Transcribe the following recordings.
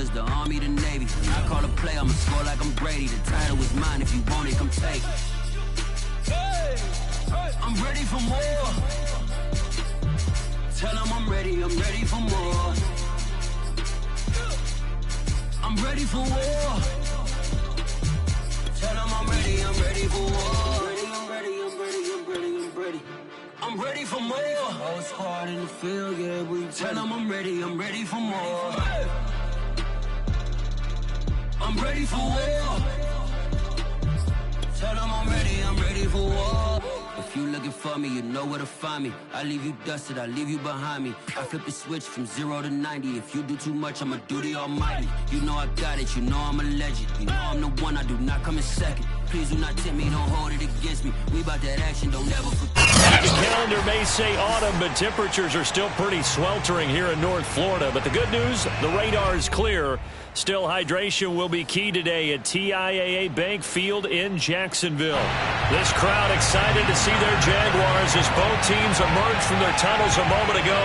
colors, the Army, the Navy. When I call a play, I'ma score like I'm Brady. The title is mine, if you want it, come take it. I'm ready for more. Tell them I'm ready for more. I'm ready for war. Tell them I'm ready for war. I'm ready for more. Oh, it's hard in the field, yeah, we tell them I'm ready for more. I'm ready for war. Tell them I'm ready for war. If you looking for me, you know where to find me. I leave you dusted, I leave you behind me. I flip the switch from 0 to 90. If you do too much, I'ma do the almighty. You know I got it, you know I'm a legend. You know I'm the one, I do not come in second. Please do not tempt me, don't hold it against me. We about that action, don't ever forget. The calendar may say autumn, but temperatures are still pretty sweltering here in North Florida. But the good news, the radar is clear. Still, hydration will be key today at TIAA Bank Field in Jacksonville. This crowd excited to see their Jaguars as both teams emerged from their tunnels a moment ago.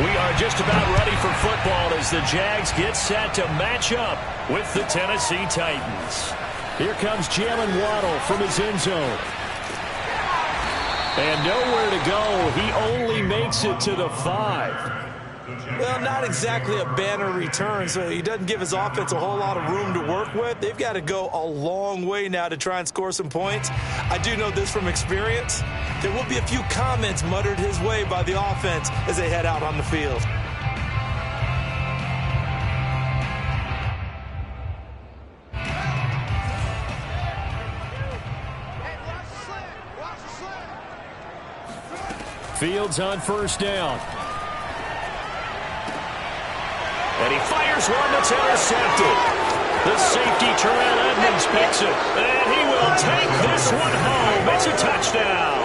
We are just about ready for football as the Jags get set to match up with the Tennessee Titans. Here comes Jalen Waddle from his end zone. And nowhere to go. He only makes it to the 5. Well, not exactly a banner return, so he doesn't give his offense a whole lot of room to work with. They've got to go a long way now to try and score some points. I do know this from experience. There will be a few comments muttered his way by the offense as they head out on the field. Fields on first down. And he fires one that's intercepted. The safety, Terrell Edmonds, picks it. And he will take this one home. It's a touchdown.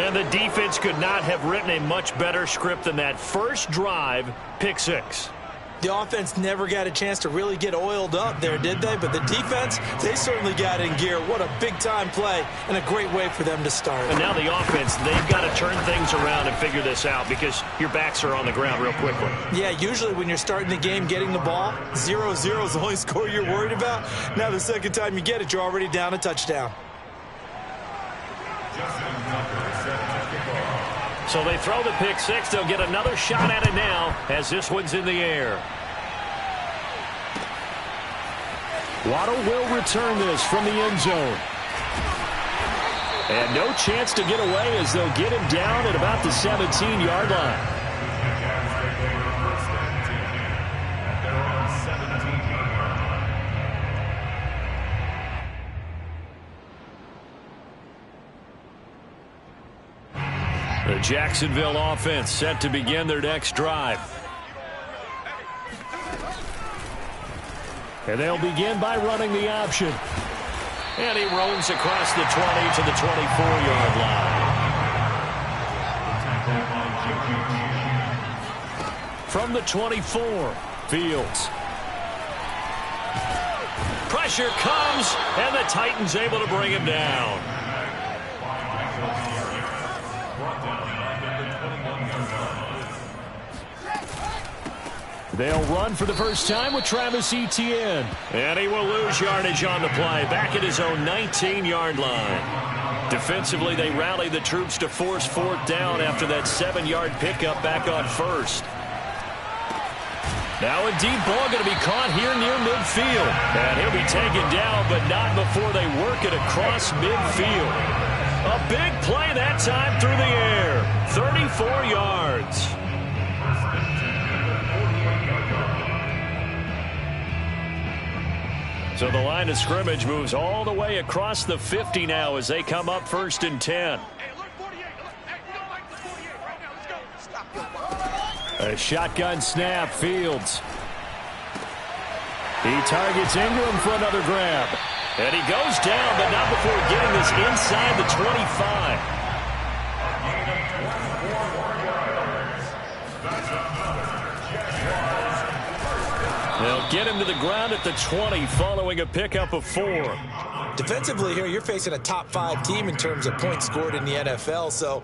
And the defense could not have written a much better script than that. First drive, pick 6. The offense never got a chance to really get oiled up there, did they? But the defense, they certainly got in gear. What a big-time play and a great way for them to start. And now the offense, they've got to turn things around and figure this out because your backs are on the ground real quickly. Yeah, usually when you're starting the game getting the ball, 0-0 is the only score you're worried about. Now the second time you get it, you're already down a touchdown. So they throw the pick 6. They'll get another shot at it now as this one's in the air. Waddle will return this from the end zone. And no chance to get away as they'll get him down at about the 17-yard line. The Jacksonville offense set to begin their next drive. And they'll begin by running the option. And he roams across the 20 to the 24-yard line. From the 24, Fields. Pressure comes, and the Titans able to bring him down. They'll run for the first time with Travis Etienne. And he will lose yardage on the play, back at his own 19-yard line. Defensively, they rally the troops to force fourth down after that 7-yard pickup back on first. Now a deep ball going to be caught here near midfield. And he'll be taken down, but not before they work it across midfield. A big play that time through the air. 34 yards. So the line of scrimmage moves all the way across the 50 now as they come up 1st and 10. A shotgun snap, Fields. He targets Ingram for another grab. And he goes down, but not before getting this inside the 25. They'll get him to the ground at the 20 following a pickup of 4. Defensively here, you're facing a top-5 team in terms of points scored in the NFL. So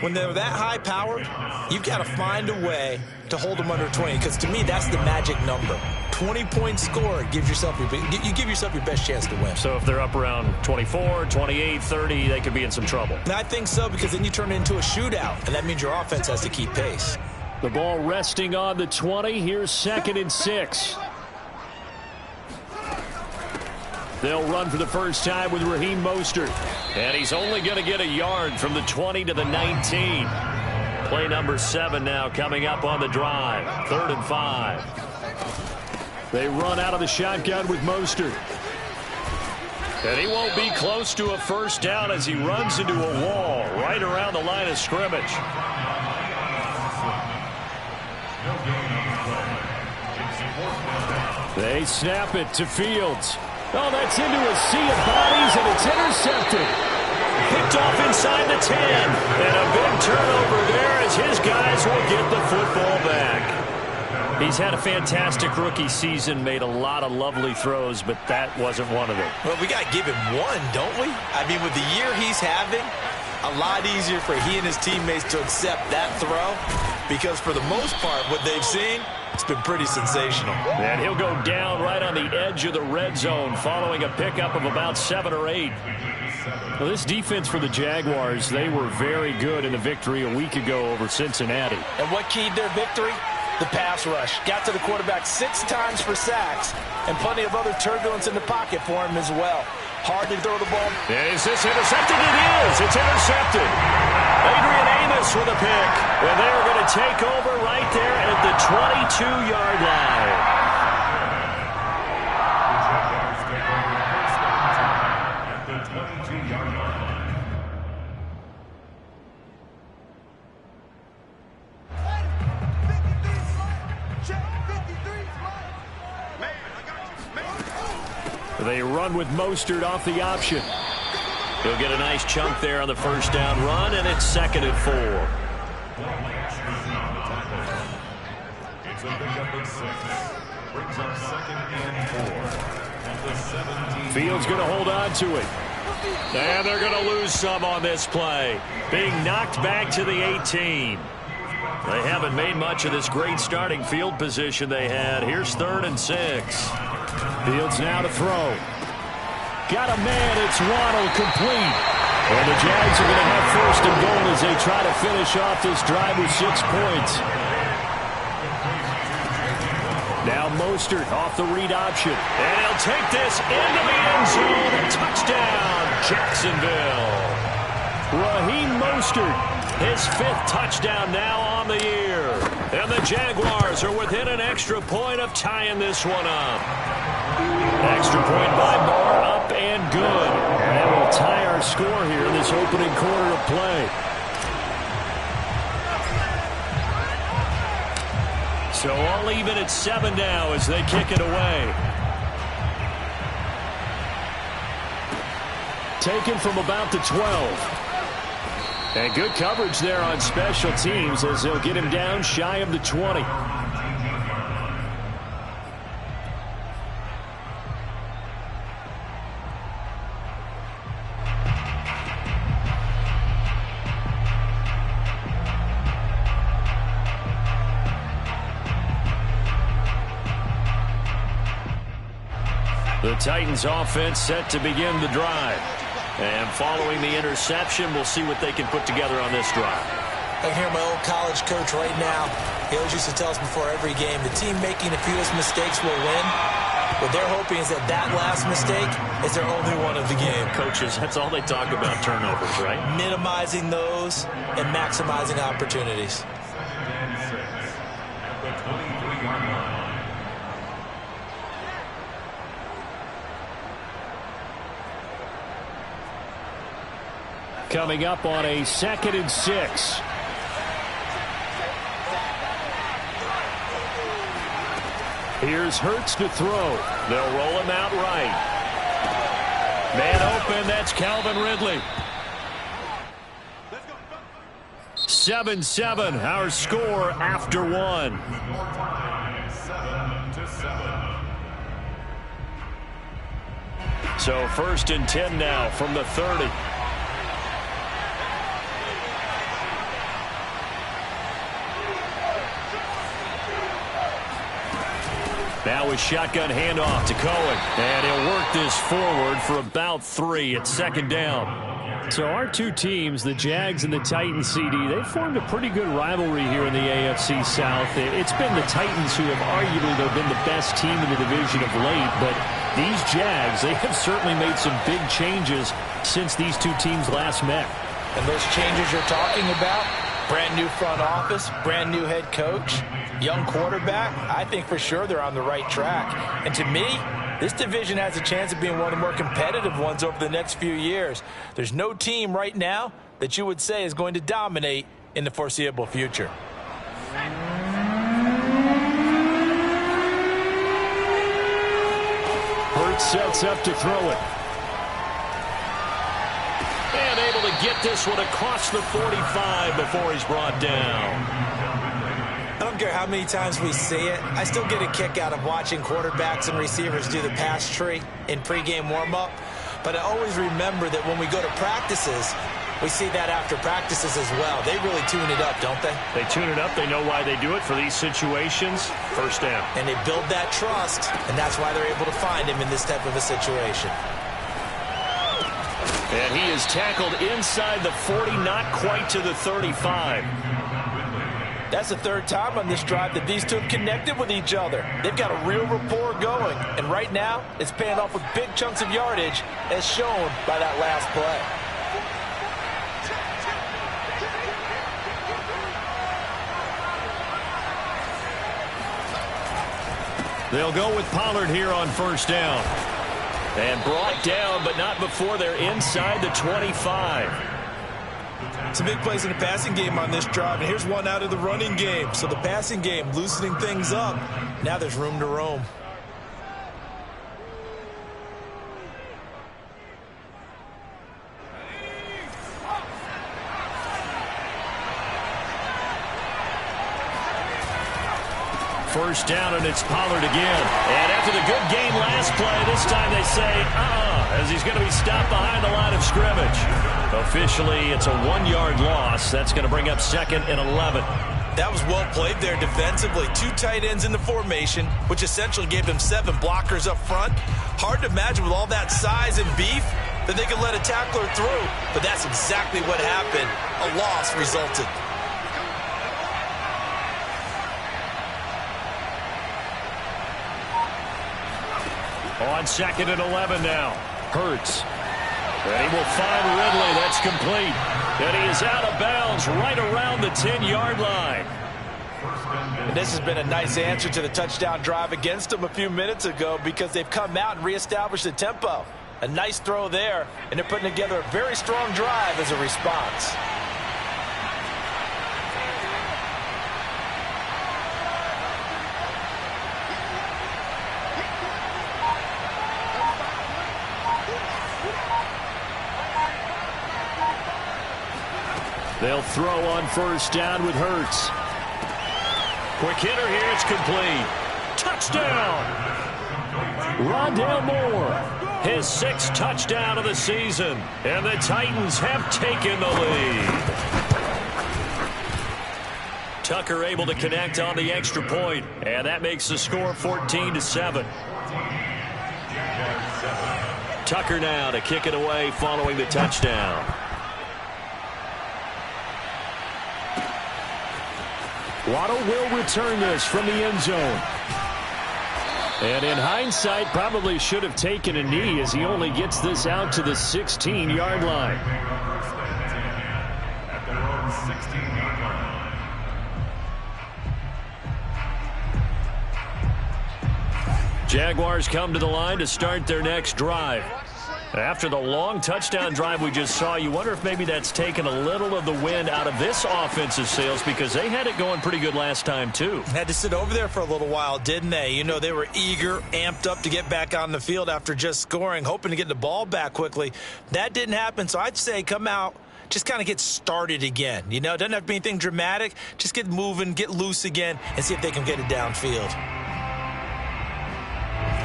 when they're that high-powered, you've got to find a way to hold them under 20, because to me, that's the magic number. 20-point score gives yourself you give yourself your best chance to win. So if they're up around 24, 28, 30, they could be in some trouble. And I think so, because then you turn it into a shootout, and that means your offense has to keep pace. The ball resting on the 20. Here's 2nd and 6. They'll run for the first time with Raheem Mostert. And he's only going to get a yard from the 20 to the 19. Play number 7 now coming up on the drive. 3rd and 5. They run out of the shotgun with Mostert. And he won't be close to a first down as he runs into a wall right around the line of scrimmage. They snap it to Fields. Oh, that's into a sea of bodies, and it's intercepted. Picked off inside the 10. And a big turnover there as his guys will get the football back. He's had a fantastic rookie season, made a lot of lovely throws, but that wasn't one of them. Well, we got to give him one, don't we? I mean, with the year he's having, a lot easier for he and his teammates to accept that throw, because for the most part, what they've seen, it's been pretty sensational. And he'll go down right on the edge of the red zone following a pickup of about 7 or 8. Well, this defense for the Jaguars, they were very good in the victory a week ago over Cincinnati. And what keyed their victory? The pass rush. Got to the quarterback 6 times for sacks, and plenty of other turbulence in the pocket for him as well. Hard to throw the ball. Is this intercepted? It is. It's intercepted. Adrian Amos with a pick. And they're going to take over right there at the 22-yard line. They run with Mostert off the option. He'll get a nice chunk there on the first down run, and it's 2nd and 4. It's a pickup of 6. Brings up 2nd and 4. Fields going to hold on to it. And they're going to lose some on this play. Being knocked back to the 18. They haven't made much of this great starting field position they had. Here's 3rd and 6. Fields now to throw. Got a man. It's Waddle, complete. And the Jags are going to have 1st and goal as they try to finish off this drive with 6 points. Now Mostert off the read option. And he'll take this into the end zone. Touchdown, Jacksonville. Raheem Mostert, his 5th touchdown now on the year. And the Jaguars are within an extra point of tying this one up. Extra point by Barr, up and good. And that will tie our score here in this opening quarter of play. So all even at 7 now as they kick it away. Taken from about the 12. And good coverage there on special teams as they'll get him down shy of the 20. The Titans offense set to begin the drive. And following the interception, we'll see what they can put together on this drive. I hear my old college coach right now. He always used to tell us before every game, the team making the fewest mistakes will win. What they're hoping is that that last mistake is their only one of the game. Coaches, that's all they talk about, turnovers, right? Minimizing those and maximizing opportunities. Coming up on a 2nd and 6. Here's Hurts to throw. They'll roll him out right. Man open, that's Calvin Ridley. 7-7, our score after 1. 7-7. So 1st and 10 now from the 30. Now a shotgun handoff to Cohen. And he'll work this forward for about 3 at 2nd down. So our two teams, the Jags and the Titans, CD, they've formed a pretty good rivalry here in the AFC South. It's been the Titans who have arguably been the best team in the division of late, but these Jags, they have certainly made some big changes since these two teams last met. And those changes you're talking about, brand new front office, brand new head coach, young quarterback, I think for sure they're on the right track. And to me, this division has a chance of being one of the more competitive ones over the next few years. There's no team right now that you would say is going to dominate in the foreseeable future. Hurts sets up to throw it. And able to get this one across the 45 before he's brought down. I don't care how many times we see it. I still get a kick out of watching quarterbacks and receivers do the pass tree in pregame warm-up. But I always remember that when we go to practices, we see that after practices as well. They really tune it up, don't they? They tune it up. They know why they do it for these situations. 1st down. And they build that trust, and that's why they're able to find him in this type of a situation. And he is tackled inside the 40, not quite to the 35. That's the 3rd time on this drive that these two have connected with each other. They've got a real rapport going. And right now, it's paying off with big chunks of yardage, as shown by that last play. They'll go with Pollard here on 1st down. And brought down, but not before they're inside the 25. Some big plays in the passing game on this drive, and here's one out of the running game. So the passing game loosening things up. Now there's room to roam. First down, and it's Pollard again. And after the good game last play, this time they say, as he's going to be stopped behind the line of scrimmage. Officially, it's a 1-yard loss. That's going to bring up 2nd and 11. That was well played there defensively. 2 tight ends in the formation, which essentially gave them 7 blockers up front. Hard to imagine with all that size and beef that they could let a tackler through. But that's exactly what happened. A loss resulted. On 2nd and 11 now. Hurts. And he will find Ridley. That's complete. And he is out of bounds right around the 10-yard line. And this has been a nice answer to the touchdown drive against them a few minutes ago, because they've come out and reestablished the tempo. A nice throw there, and they're putting together a very strong drive as a response. They'll throw on 1st down with Hurts. Quick hitter here. It's complete. Touchdown. Rondale Moore, his 6th touchdown of the season. And the Titans have taken the lead. Tucker able to connect on the extra point. And that makes the score 14-7. Tucker now to kick it away following the touchdown. Waddle will return this from the end zone. And in hindsight, probably should have taken a knee, as he only gets this out to the 16-yard line. At their own 16-yard line. Jaguars come to the line to start their next drive. After the long touchdown drive we just saw, you wonder if maybe that's taken a little of the wind out of this offensive sails, because they had it going pretty good last time too. Had to sit over there for a little while, didn't they? You know, they were eager, amped up to get back on the field after just scoring, hoping to get the ball back quickly. That didn't happen, so I'd say come out, just kind of get started again. You know, it doesn't have to be anything dramatic. Just get moving, get loose again, and see if they can get it downfield.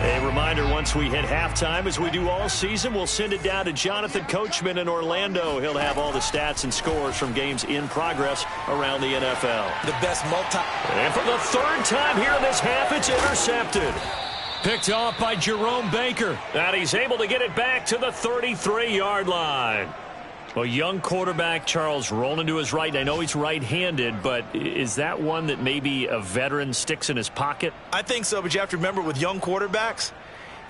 A reminder, once we hit halftime, as we do all season, we'll send it down to Jonathan Coachman in Orlando. He'll have all the stats and scores from games in progress around the NFL. The best And for the third time here in this half, it's intercepted. Picked off by Jerome Baker. And he's able to get it back to the 33-yard line. Well, young quarterback Charles rolling to his right. I know he's right-handed, but is that one that maybe a veteran sticks in his pocket? I think so, but you have to remember with young quarterbacks,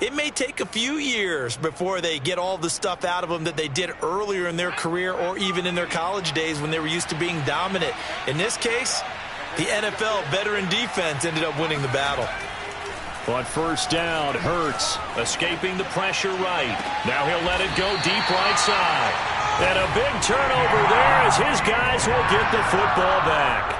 it may take a few years before they get all the stuff out of them that they did earlier in their career or even in their college days when they were used to being dominant. In this case, the NFL veteran defense ended up winning the battle. On first down, Hurts escaping the pressure right. Now he'll let it go deep right side. And a big turnover there as his guys will get the football back.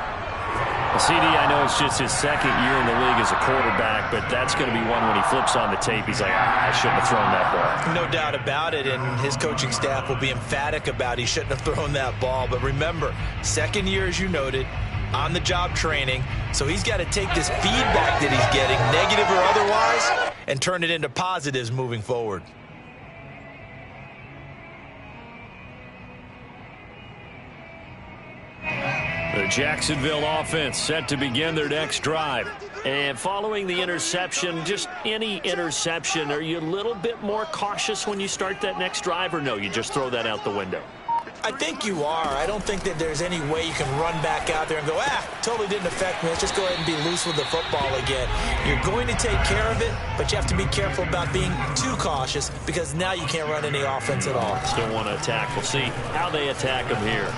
CD, I know it's just his second year in the league as a quarterback, but that's going to be one when he flips on the tape. He's like, I shouldn't have thrown that ball. No doubt about it, and his coaching staff will be emphatic about he shouldn't have thrown that ball. But remember, second year, as you noted, on-the-job training, so he's got to take this feedback that he's getting, negative or otherwise, and turn it into positives moving forward. The Jacksonville offense set to begin their next drive. And following the interception, just any interception, are you a little bit more cautious when you start that next drive, or no, you just throw that out the window? I think you are. I don't think that there's any way you can run back out there and go, totally didn't affect me. Let's just go ahead and be loose with the football again. You're going to take care of it, but you have to be careful about being too cautious because now you can't run any offense at all. Still want to attack. We'll see how they attack them here.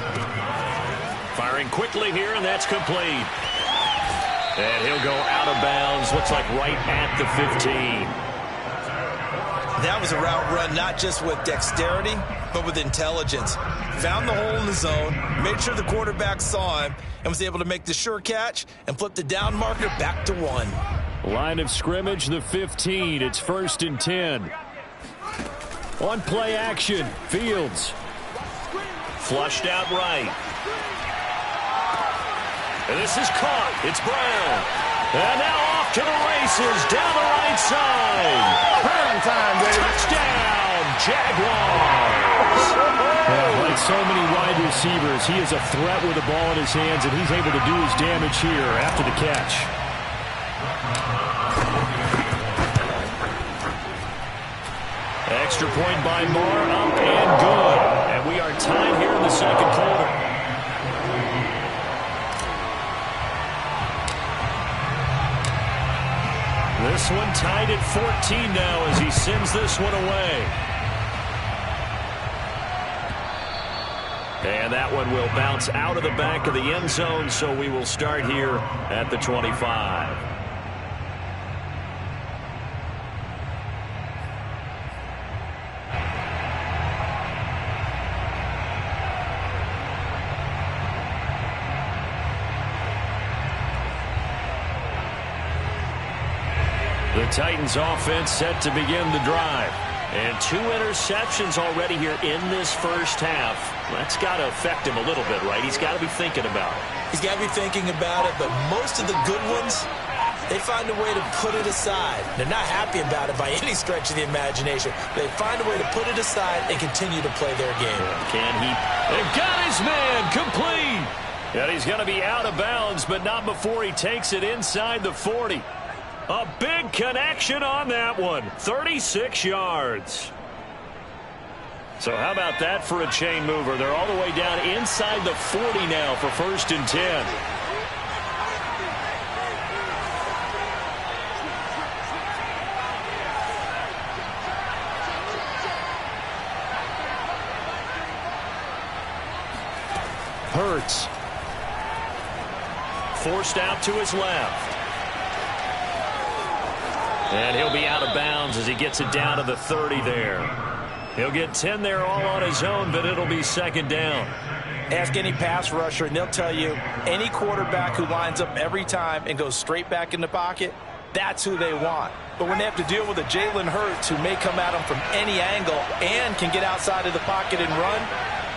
Firing quickly here, and that's complete. And he'll go out of bounds, looks like right at the 15. That was a route run not just with dexterity, but with intelligence. Found the hole in the zone, made sure the quarterback saw him, and was able to make the sure catch and flip the down marker back to 1. Line of scrimmage, the 15. It's 1st and 10. On play action, Fields. Flushed out right. And this is caught. It's Brown. And now off to the races down the right side. Prime time, baby. Touchdown, Jaguars. Well, like so many wide receivers, he is a threat with the ball in his hands, and he's able to do his damage here after the catch. Extra point by Moore, up and good. And we are tied here in the second quarter. This one tied at 14 now as he sends this one away. And that one will bounce out of the back of the end zone, so we will start here at the 25. The Titans offense set to begin the drive. And 2 interceptions already here in this first half. That's got to affect him a little bit, right? He's got to be thinking about it. He's got to be thinking about it, but most of the good ones, they find a way to put it aside. They're not happy about it by any stretch of the imagination. They find a way to put it aside and continue to play their game. Can he? They've got his man complete. And he's going to be out of bounds, but not before he takes it inside the 40. A big connection on that one. 36 yards. So how about that for a chain mover? They're all the way down inside the 40 now for 1st and 10. Hurts. Forced out to his left. And he'll be out of bounds as he gets it down to the 30 there. He'll get 10 there all on his own, but it'll be 2nd down. Ask any pass rusher, and they'll tell you any quarterback who lines up every time and goes straight back in the pocket, that's who they want. But when they have to deal with a Jalen Hurts who may come at them from any angle and can get outside of the pocket and run,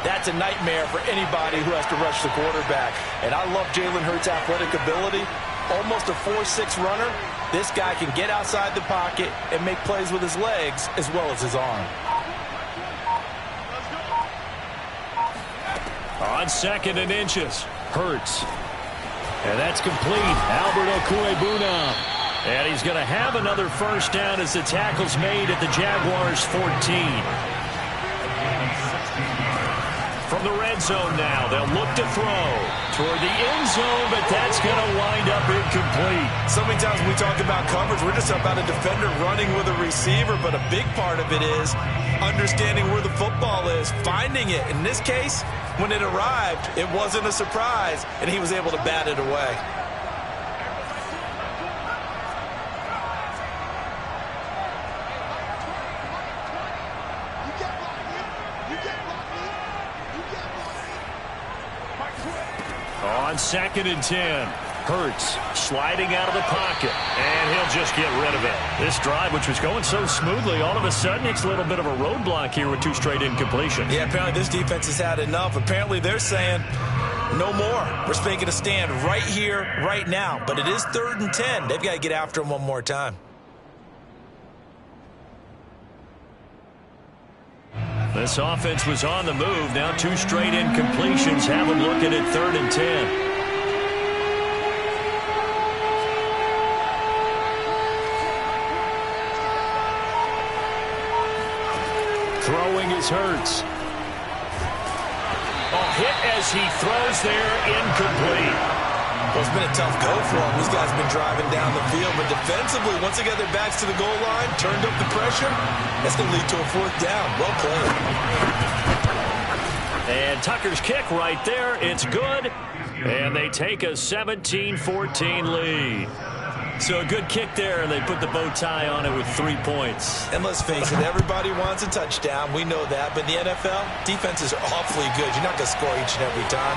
that's a nightmare for anybody who has to rush the quarterback. And I love Jalen Hurts' athletic ability, almost a 4-6 runner, this guy can get outside the pocket and make plays with his legs as well as his arm. On 2nd and inches, Hurts. And that's complete. Albert Okwuegbunam. And he's going to have another first down as the tackle's made at the Jaguars' 14. From the red zone now, they'll look to throw toward the end zone, but that's going to wind up incomplete. So many times when we talk about coverage, we're just about a defender running with a receiver, but a big part of it is understanding where the football is, finding it. In this case, when it arrived, it wasn't a surprise, and he was able to bat it away. On 2nd and 10, Hurts sliding out of the pocket, and he'll just get rid of it. This drive, which was going so smoothly, all of a sudden it's a little bit of a roadblock here with 2 straight incompletions. Yeah, apparently this defense has had enough. Apparently they're saying no more. We're making a stand right here, right now. But it is 3rd and 10. They've got to get after him one more time. This offense was on the move. Now 2 straight incompletions have them looking at 3rd and 10. Throwing is Hurts. Oh, hit as he throws there, incomplete. Well, it's been a tough go for them. These guys have been driving down the field, but defensively, once they got their backs to the goal line, turned up the pressure, that's going to lead to a 4th down. Well played. And Tucker's kick right there. It's good. And they take a 17-14 lead. So a good kick there, and they put the bow tie on it with 3 points. And let's face it, everybody wants a touchdown. We know that. But in the NFL, defenses are awfully good. You're not going to score each and every time.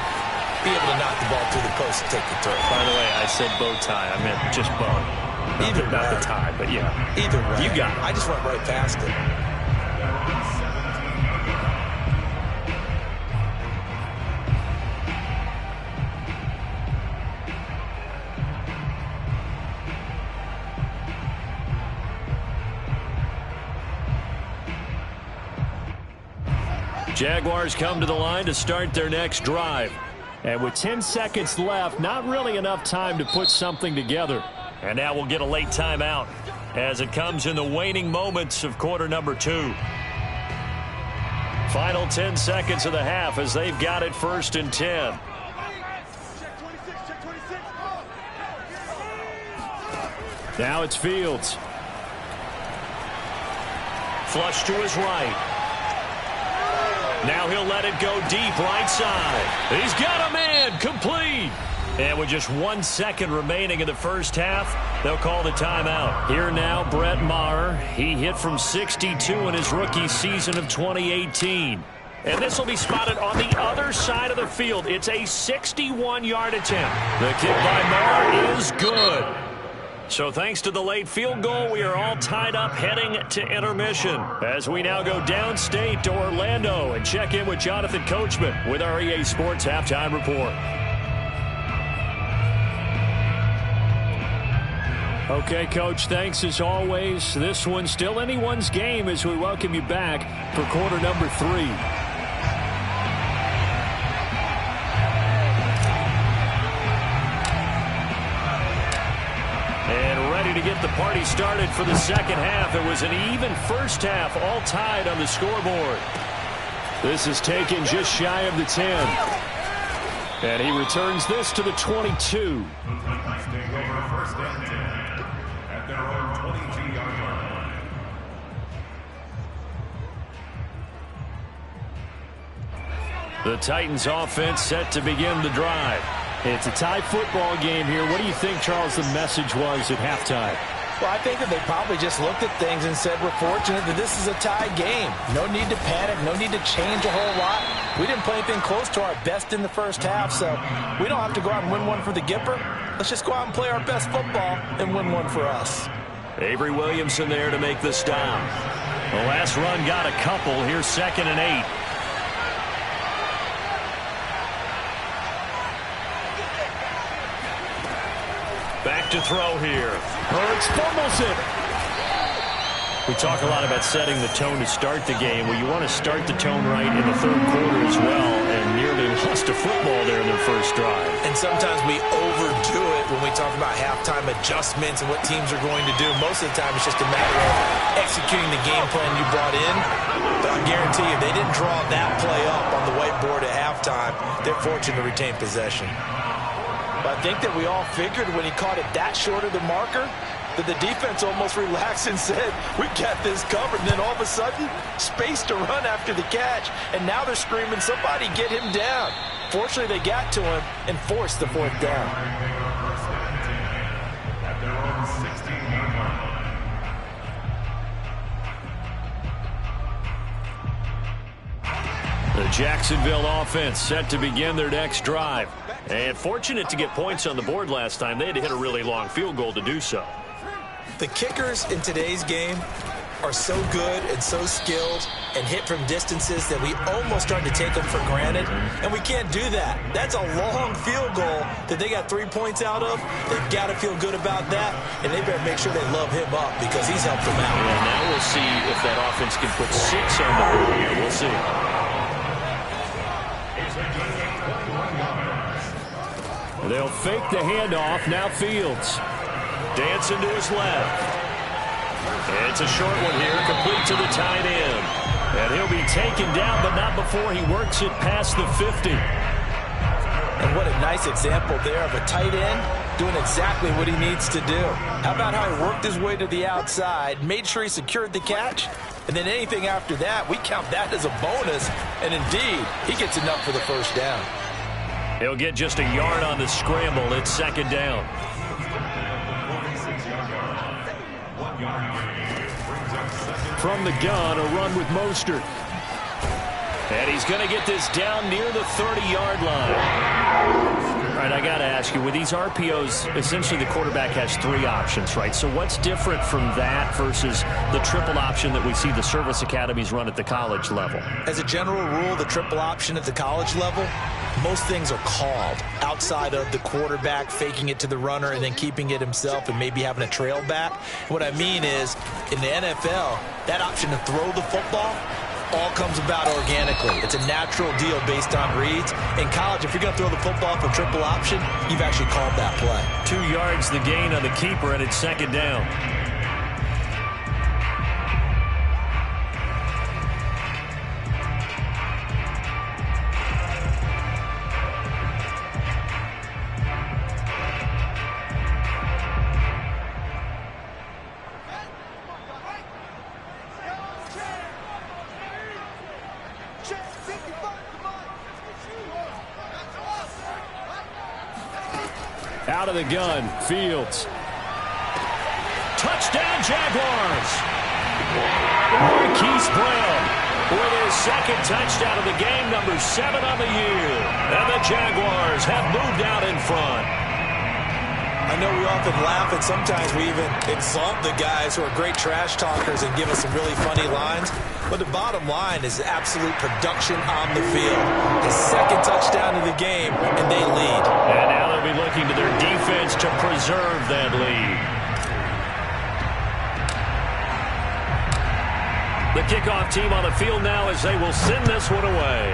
Be able to knock the ball through the post and take the turn. By the way, I said bow tie. I meant just bow. Either not way. the tie, but yeah. Either way. You got it. I just went right past it. Jaguars come to the line to start their next drive. And with 10 seconds left, not really enough time to put something together. And now we'll get a late timeout as it comes in the waning moments of quarter number 2. Final 10 seconds of the half as they've got it 1st and 10. Now it's Fields. Flush to his right. Now he'll let it go deep right side. He's got a man, complete. And with just 1 second remaining in the first half, they'll call the timeout. Here now, Brett Maher. He hit from 62 in his rookie season of 2018. And this will be spotted on the other side of the field. It's a 61-yard attempt. The kick by Maher is good. So thanks to the late field goal, we are all tied up heading to intermission as we now go downstate to Orlando and check in with Jonathan Coachman with our EA Sports Halftime Report. Okay, Coach, thanks as always. This one's still anyone's game as we welcome you back for quarter number 3. To get the party started for the second half. It was an even first half, all tied on the scoreboard. This is taken just shy of the 10. And he returns this to the 22. Staying over 1st and 10 at their own 22-yard line. The Titans offense set to begin the drive. It's a tie football game here. What do you think, Charles, the message was at halftime? Well, I think that they probably just looked at things and said, we're fortunate that this is a tie game. No need to panic. No need to change a whole lot. We didn't play anything close to our best in the first half, so we don't have to go out and win one for the Gipper. Let's just go out and play our best football and win one for us. Avery Williamson there to make the stop. The last run got a couple. Here's 2nd and 8. to throw here. Hurts fumbles it. We talk a lot about setting the tone to start the game. Well, you want to start the tone right in the third quarter as well, and nearly lost a football there in their first drive. And sometimes we overdo it when we talk about halftime adjustments and what teams are going to do. Most of the time, it's just a matter of executing the game plan you brought in. But I guarantee you, they didn't draw that play up on the whiteboard at halftime. They're fortunate to retain possession. But I think that we all figured when he caught it that short of the marker, that the defense almost relaxed and said, we got this covered. And then all of a sudden, space to run after the catch. And now they're screaming, somebody get him down. Fortunately, they got to him and forced the fourth down. At their own 16-yard line. The Jacksonville offense set to begin their next drive. And fortunate to get points on the board last time. They had to hit a really long field goal to do so. The kickers in today's game are so good and so skilled and hit from distances that we almost start to take them for granted, and we can't do that. That's a long field goal that they got 3 points out of. They've got to feel good about that, and they better make sure they love him up because he's helped them out. And now we'll see if that offense can put 6 on the board here. We'll see. They'll fake the handoff. Now Fields. Dancing to his left. It's a short one here, complete to the tight end. And he'll be taken down, but not before he works it past the 50. And what a nice example there of a tight end doing exactly what he needs to do. How about how he worked his way to the outside, made sure he secured the catch, and then anything after that, we count that as a bonus. And indeed, he gets enough for the first down. He'll get just a yard on the scramble. It's second down. From the gun, a run with Mostert. And he's going to get this down near the 30-yard line. All right, I got to ask you, with these RPOs, essentially the quarterback has 3 options, right? So what's different from that versus the triple option that we see the service academies run at the college level? As a general rule, the triple option at the college level, most things are called outside of the quarterback faking it to the runner and then keeping it himself and maybe having a trail back. What I mean is, in the NFL, that option to throw the football all comes about organically. It's a natural deal based on reads. In college, if you're going to throw the football for triple option, you've actually called that play. 2 yards the gain on the keeper, and it's second down. Out of the gun, Fields. Touchdown, Jaguars! Marquise Brown with his second touchdown of the game, number 7 on the year. And the Jaguars have moved out in front. I know we often laugh, and sometimes we even insult the guys who are great trash talkers and give us some really funny lines. But the bottom line is absolute production on the field. His second touchdown of the game, and they lead. And now they'll be looking to their defense to preserve that lead. The kickoff team on the field now as they will send this one away.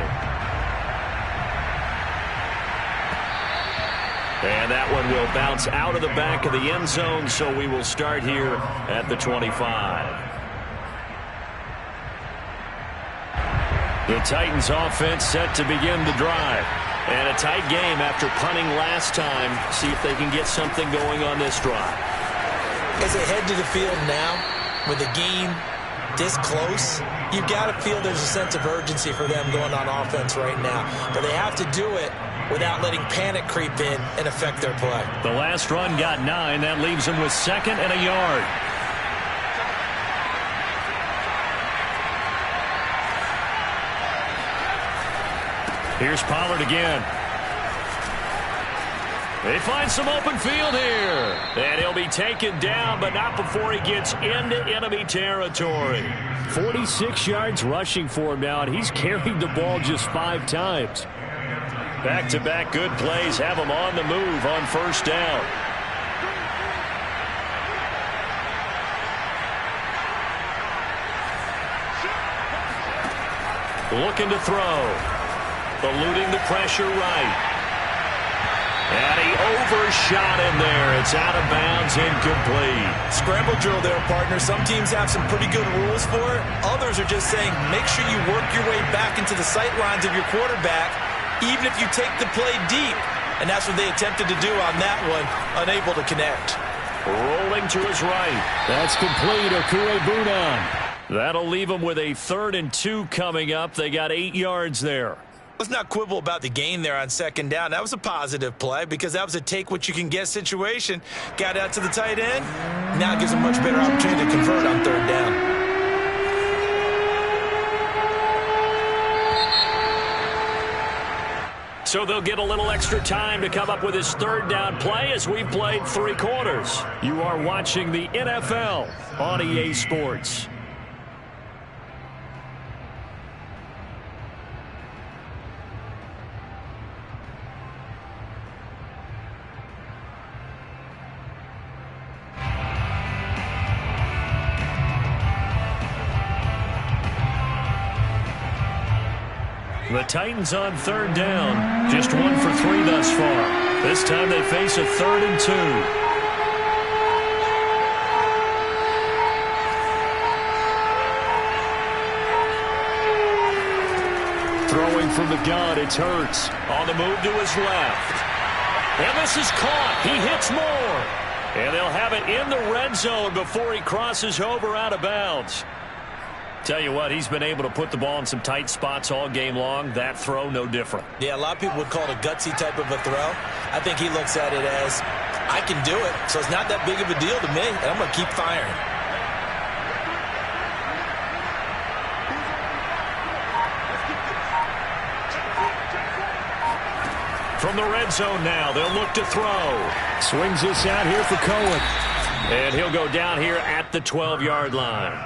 And that one will bounce out of the back of the end zone, so we will start here at the 25. The Titans offense set to begin the drive. And a tight game after punting last time. See if they can get something going on this drive. As they head to the field now, with the game this close, you've got to feel there's a sense of urgency for them going on offense right now. But they have to do it without letting panic creep in and affect their play. The last run got 9. That leaves them with 2nd and a yard. Here's Pollard again. They find some open field here. And he'll be taken down, but not before he gets into enemy territory. 46 yards rushing for him now, and he's carried the ball just 5 times. Back-to-back good plays have him on the move on first down. looking to throw. Eluding the pressure right. And he overshot in there. It's out of bounds, incomplete. Scramble drill there, partner. Some teams have some pretty good rules for it. Others are just saying make sure you work your way back into the sight lines of your quarterback, even if you take the play deep. And that's what they attempted to do on that one, unable to connect. Rolling to his right. That's complete. Okuebunan. That'll leave him with a 3rd and 2 coming up. They got 8 yards there. Let's not quibble about the gain there on 2nd down. That was a positive play because that was a take-what-you-can-get situation. Got out to the tight end. Now it gives them much better opportunity to convert on 3rd down. So they'll get a little extra time to come up with his 3rd down play as we've played 3 quarters. You are watching the NFL on EA Sports. The Titans on 3rd down. Just 1 for 3 thus far. This time they face a 3rd and 2. Throwing from the gun, it's Hurts. On the move to his left. And this is caught. He hits more. And they'll have it in the red zone before he crosses over out of bounds. Tell you what, he's been able to put the ball in some tight spots all game long. That throw, no different. Yeah, a lot of people would call it a gutsy type of a throw. I think he looks at it as, I can do it, so it's not that big of a deal to me, and I'm going to keep firing. From the red zone now, they'll look to throw. Swings this out here for Cohen. And he'll go down here at the 12-yard line.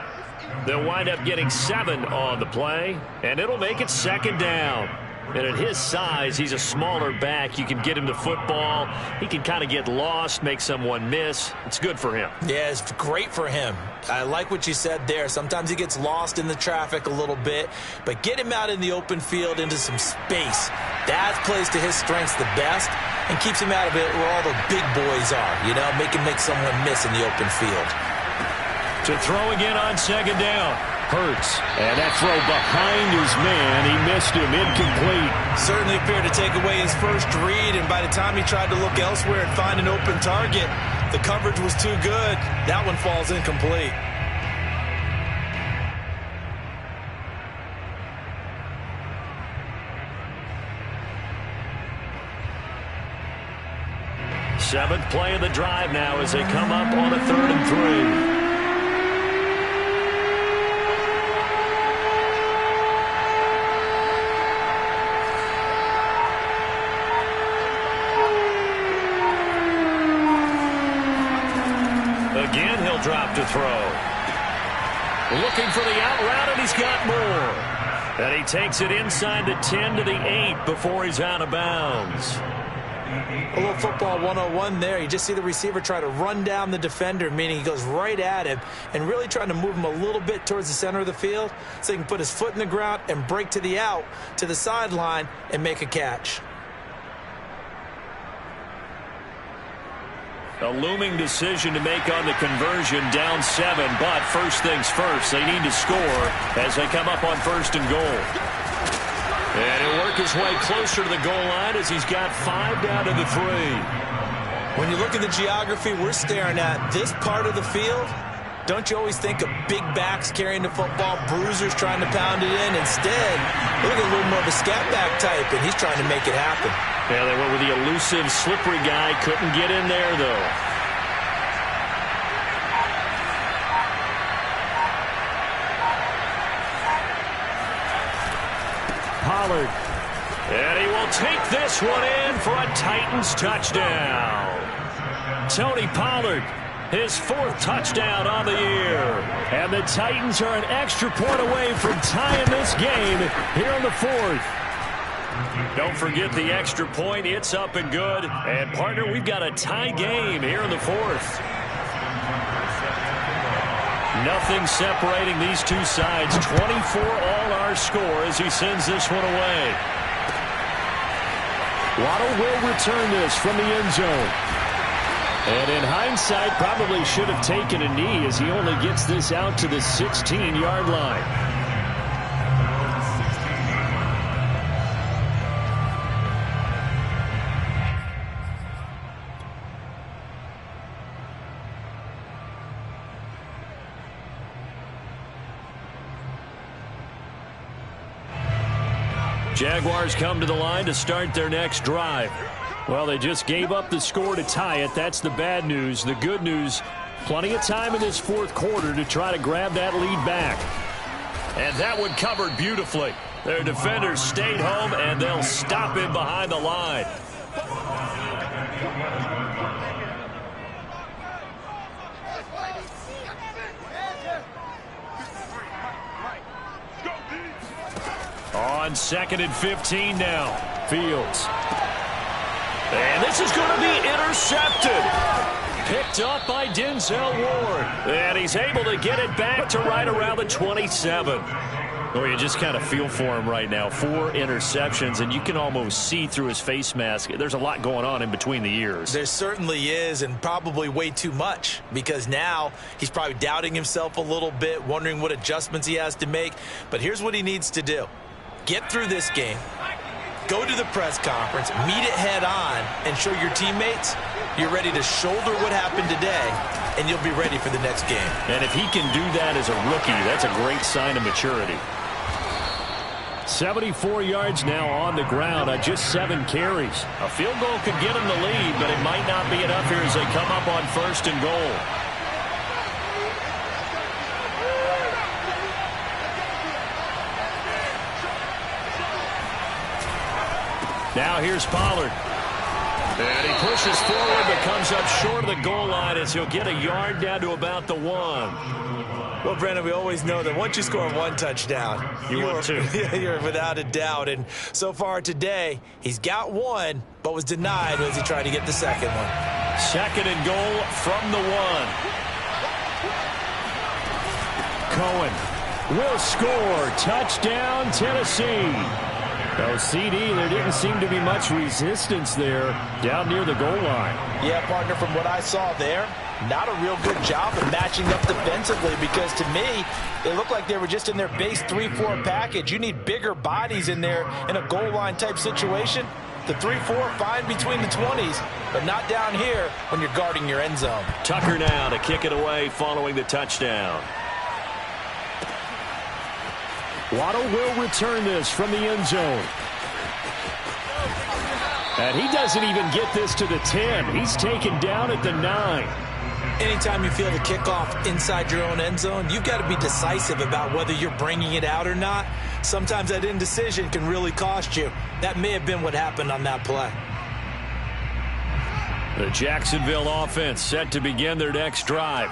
They'll wind up getting 7 on the play, and it'll make it 2nd down. And at his size, he's a smaller back. You can get him to football. He can kind of get lost, make someone miss. It's good for him. Yeah, it's great for him. I like what you said there. Sometimes he gets lost in the traffic a little bit, but get him out in the open field into some space. That plays to his strengths the best and keeps him out of it where all the big boys are, you know, make someone miss in the open field. To throw again on 2nd down. Hurts. And that throw behind his man. He missed him. Incomplete. Certainly appeared to take away his first read, and by the time he tried to look elsewhere and find an open target, the coverage was too good. That one falls incomplete. Seventh play of the drive now as they come up on a 3rd and 3. Again, he'll drop to throw. Looking for the out route, and he's got more. And he takes it inside the 10 to the 8 before he's out of bounds. A little football 101 there. You just see the receiver try to run down the defender, meaning he goes right at him and really trying to move him a little bit towards the center of the field so he can put his foot in the ground and break to the out, to the sideline, and make a catch. A looming decision to make on the conversion, down 7, but first things first, they need to score as they come up on 1st and goal. And he'll work his way closer to the goal line as he's got 5 down to the 3. When you look at the geography we're staring at, this part of the field, don't you always think of big backs carrying the football, bruisers trying to pound it in? Instead, look at a little more of a scat back type, and he's trying to make it happen. Yeah, they went with the elusive, slippery guy. Couldn't get in there, though. Pollard. And he will take this one in for a Titans touchdown. Tony Pollard, his 4th touchdown on the year. And the Titans are an extra point away from tying this game here in the 4th. Don't forget the extra point. It's up and good. And, partner, we've got a tie game here in the 4th. Nothing separating these two sides. 24 all our score as he sends this one away. Waddle will return this from the end zone. And in hindsight, probably should have taken a knee as he only gets this out to the 16-yard line. Jaguars come to the line to start their next drive. Well, they just gave up the score to tie it. That's the bad news. The good news, plenty of time in this fourth quarter to try to grab that lead back. And that one covered beautifully. Their defenders stayed home, and they'll stop him behind the line. On 2nd and 15 now. Fields. And this is going to be intercepted. Picked up by Denzel Ward. And he's able to get it back to right around the 27. Oh, you just kind of feel for him right now. 4 interceptions, and you can almost see through his face mask. There's a lot going on in between the ears. There certainly is, and probably way too much, because now he's probably doubting himself a little bit, wondering what adjustments he has to make. But here's what he needs to do. Get through this game, go to the press conference, meet it head on, and show your teammates you're ready to shoulder what happened today, and you'll be ready for the next game. And if he can do that as a rookie, that's a great sign of maturity. 74 yards now on the ground on just 7 carries. A field goal could get him the lead, but it might not be enough here as they come up on 1st and goal. Now here's Pollard. And he pushes forward but comes up short of the goal line as he'll get a yard down to about the 1. Well, Brandon, we always know that once you score 1 touchdown, you're without a doubt. And so far today, he's got 1, but was denied as he tried to get the second one. 2nd and goal from the 1. Cohen will score. Touchdown, Tennessee. Oh, CD, there didn't seem to be much resistance there down near the goal line. Yeah, partner, from what I saw there, not a real good job of matching up defensively, because to me, it looked like they were just in their base 3-4 package. You need bigger bodies in there in a goal line type situation. The 3-4, fine between the 20s, but not down here when you're guarding your end zone. Tucker now to kick it away following the touchdown. Waddle will return this from the end zone. And he doesn't even get this to the 10. He's taken down at the 9. Anytime you feel the kickoff inside your own end zone, you've got to be decisive about whether you're bringing it out or not. Sometimes that indecision can really cost you. That may have been what happened on that play. The Jacksonville offense set to begin their next drive.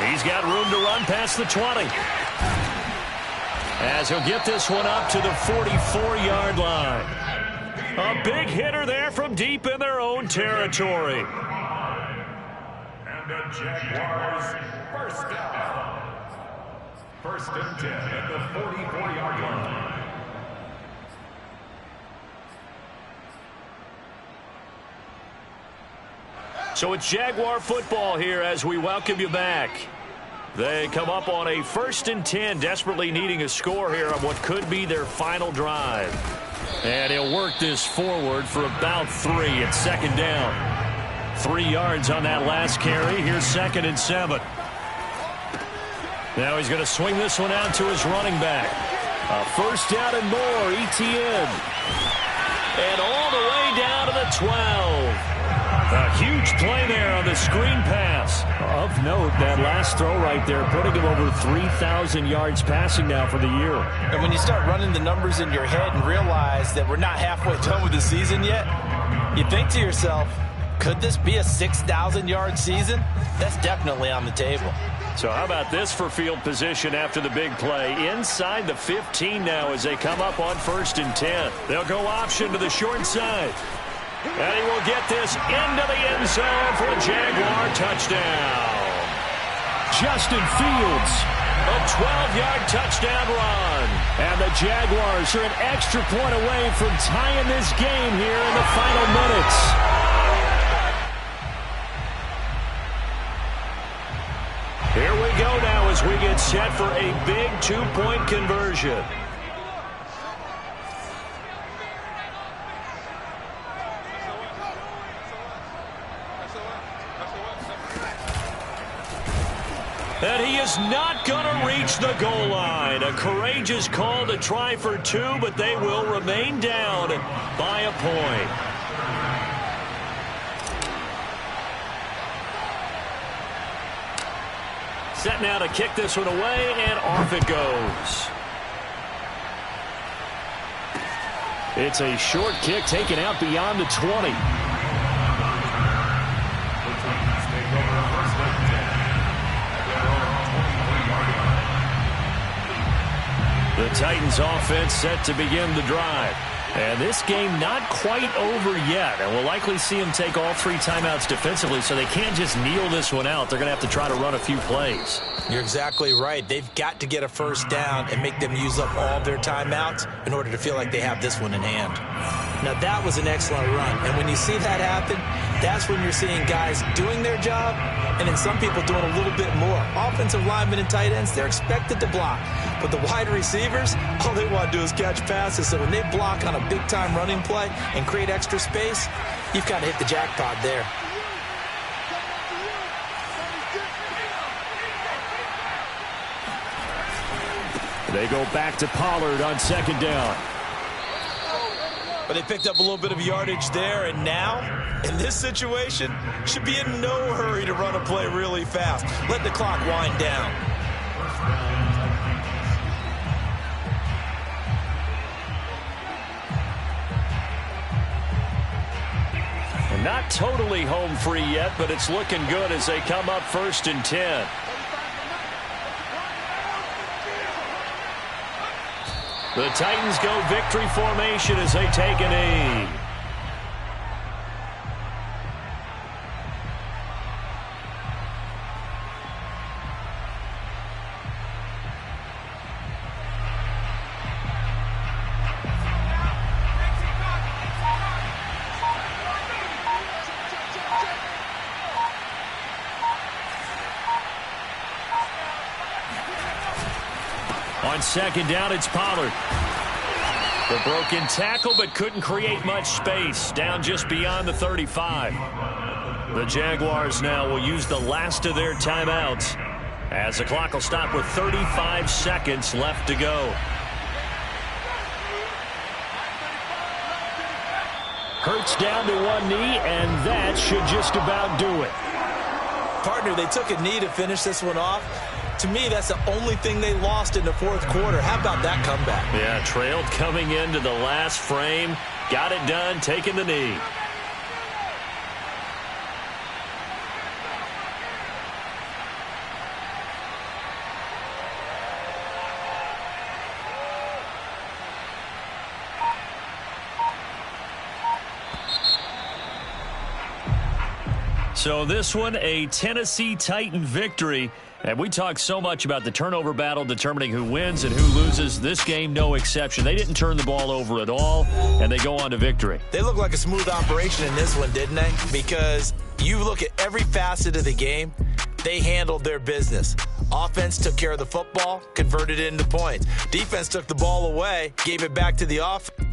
He's got room to run past the 20. As he'll get this one up to the 44-yard line. A big hitter there from deep in their own territory. And the Jaguars first down. 1st and 10 at the 44-yard line. So it's Jaguar football here as we welcome you back. They come up on a 1st and 10, desperately needing a score here on what could be their final drive. And he'll work this forward for about 3 at 2nd down. 3 yards on that last carry. Here's 2nd and 7. Now he's going to swing this one out to his running back. A 1st down and more, ETN. And all the way down to the 12. A huge play there on the screen pass. Of note, that last throw right there, putting him over 3,000 yards passing now for the year. And when you start running the numbers in your head and realize that we're not halfway done with the season yet, you think to yourself, could this be a 6,000-yard season? That's definitely on the table. So how about this for field position after the big play? Inside the 15 now as they come up on 1st and 10. They'll go option to the short side. And he will get this into the end zone for a Jaguar touchdown. Justin Fields, a 12-yard touchdown run. And the Jaguars are an extra point away from tying this game here in the final minutes. Here we go now as we get set for a big 2-point conversion. And he is not going to reach the goal line. A courageous call to try for 2, but they will remain down by a point. Set now to kick this one away, and off it goes. It's a short kick taken out beyond the 20. The Titans offense set to begin the drive. And this game not quite over yet. And we'll likely see them take all 3 timeouts defensively, so they can't just kneel this one out. They're going to have to try to run a few plays. You're exactly right. They've got to get a first down and make them use up all their timeouts in order to feel like they have this one in hand. Now, that was an excellent run. And when you see that happen, that's when you're seeing guys doing their job and then some people doing a little bit more. Offensive linemen and tight ends, they're expected to block. But the wide receivers, all they want to do is catch passes. So when they block on a big-time running play and create extra space, you've got to hit the jackpot there. They go back to Pollard on 2nd down. But they picked up a little bit of yardage there, and now, in this situation, should be in no hurry to run a play really fast. Let the clock wind down. And not totally home free yet, but it's looking good as they come up 1st and 10. The Titans go victory formation as they take a knee. On 2nd down, it's Pollard. The broken tackle, but couldn't create much space. Down just beyond the 35. The Jaguars now will use the last of their timeouts as the clock will stop with 35 seconds left to go. Hurts down to one knee, and that should just about do it. Partner, they took a knee to finish this one off. To me, that's the only thing they lost in the 4th quarter. How about that comeback? Yeah, trailed coming into the last frame. Got it done, taking the knee. So this one, a Tennessee Titan victory. And we talk so much about the turnover battle determining who wins and who loses. This game, no exception. They didn't turn the ball over at all, and they go on to victory. They look like a smooth operation in this one, didn't they? Because you look at every facet of the game, they handled their business. Offense took care of the football, converted it into points. Defense took the ball away, gave it back to the offense.